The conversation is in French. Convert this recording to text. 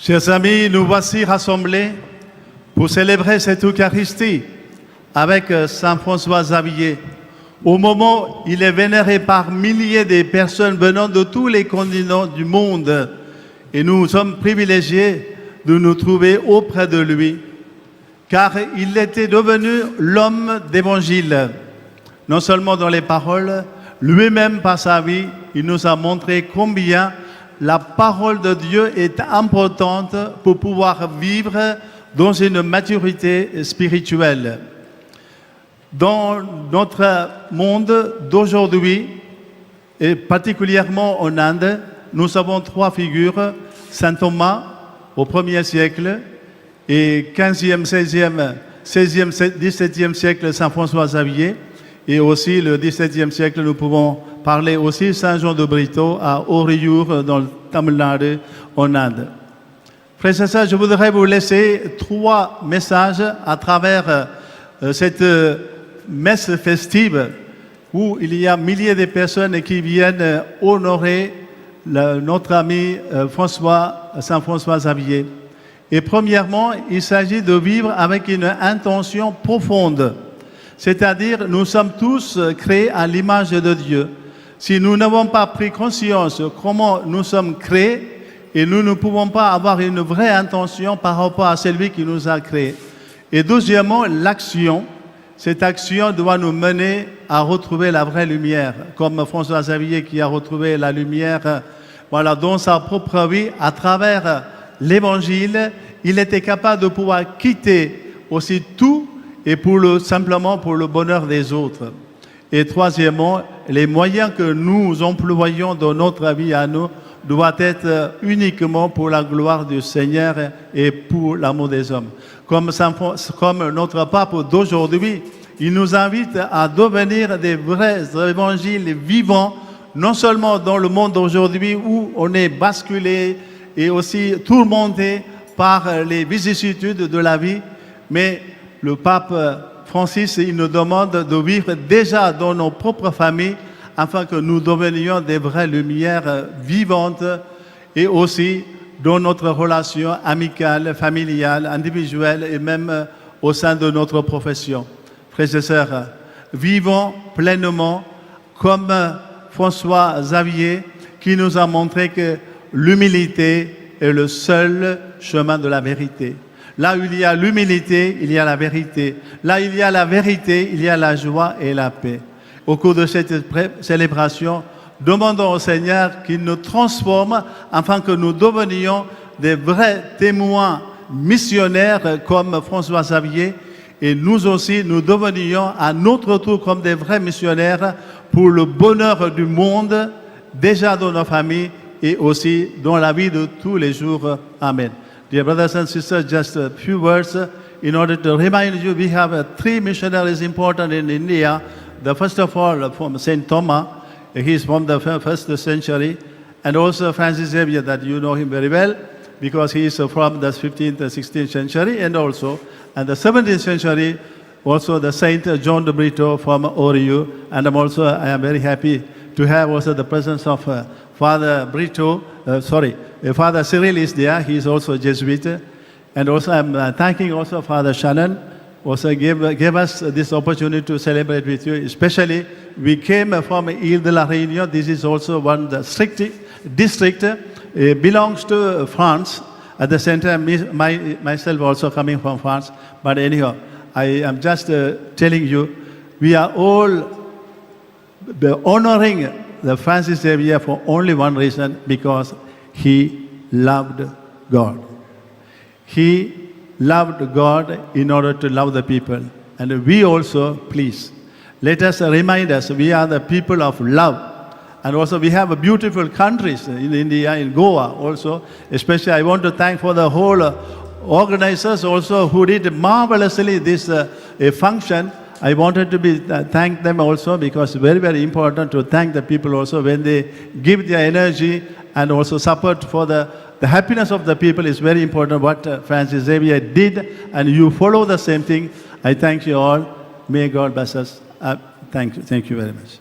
Chers amis, nous voici rassemblés pour célébrer cette Eucharistie avec Saint François Xavier. Au moment où il est vénéré par milliers de personnes venant de tous les continents du monde, et nous sommes privilégiés de nous trouver auprès de lui, car il était devenu l'homme d'évangile. Non seulement dans les paroles, lui-même par sa vie, il nous a montré combien la parole de Dieu est importante pour pouvoir vivre dans une maturité spirituelle. Dans notre monde d'aujourd'hui, et particulièrement en Inde, nous avons trois figures: Saint Thomas au 1er siècle, et 15e, 16e, 17e siècle, Saint François Xavier, et aussi le 17e siècle, nous pouvons parler aussi Saint Jean de Brito à Oriyur, dans le Tamil Nadu, en Inde. Frères et sœurs, je voudrais vous laisser trois messages à travers cette messe festive où il y a milliers de personnes qui viennent honorer notre ami Saint François Xavier. Et premièrement, il s'agit de vivre avec une intention profonde. C'est-à-dire, nous sommes tous créés à l'image de Dieu. Si nous n'avons pas pris conscience de comment nous sommes créés, et nous ne pouvons pas avoir une vraie intention par rapport à celui qui nous a créés. Et deuxièmement, l'action. Cette action doit nous mener à retrouver la vraie lumière, comme François Xavier qui a retrouvé la lumière dans sa propre vie à travers l'Évangile. Il était capable de pouvoir quitter aussi tout et simplement pour le bonheur des autres. Et troisièmement, les moyens que nous employons dans notre vie à nous doivent être uniquement pour la gloire du Seigneur et pour l'amour des hommes. Comme notre pape d'aujourd'hui, il nous invite à devenir des vrais évangiles vivants, non seulement dans le monde d'aujourd'hui où on est basculé et aussi tourmenté par les vicissitudes de la vie, mais le pape Francis, il nous demande de vivre déjà dans nos propres familles afin que nous devenions des vraies lumières vivantes et aussi dans notre relation amicale, familiale, individuelle et même au sein de notre profession. Frères et sœurs, vivons pleinement comme François Xavier qui nous a montré que l'humilité est le seul chemin de la vérité. Là où il y a l'humilité, il y a la vérité. Là où il y a la vérité, il y a la joie et la paix. Au cours de cette célébration, demandons au Seigneur qu'il nous transforme afin que nous devenions des vrais témoins missionnaires comme François Xavier et nous aussi, nous devenions à notre tour comme des vrais missionnaires pour le bonheur du monde, déjà dans nos familles et aussi dans la vie de tous les jours. Amen. Dear brothers and sisters, just a few words in order to remind you, we have three missionaries important in India. The first of all, from Saint Thomas, he is from the 1st century, and also Francis Xavier, that you know him very well, because he is from the 15th and 16th century, and also, and the 17th century, also the Saint John de Brito from Oriyur, and I am very happy to have also the presence of Father Brito, Father Cyril is there, he is also a Jesuit, and also I am thanking also Father Shannon, also gave us this opportunity to celebrate with you. Especially, we came from Ile de la Réunion. This is also one district, belongs to France. At the same time, myself also coming from France. But anyhow, I am just telling you, we are all honoring the Francis Xavier for only one reason, because he loved God. He loved God in order to love the people. And we also, please, let us remind us, we are the people of love. And also we have beautiful countries in India, in Goa also. Especially I want to thank for the whole organizers also who did marvelously this function. I wanted to thank them also, because it's very, very important to thank the people also when they give their energy and also support for the happiness of the people. Is very important what Francis Xavier did, and you follow the same thing. I thank you all. May God bless us. Thank you very much.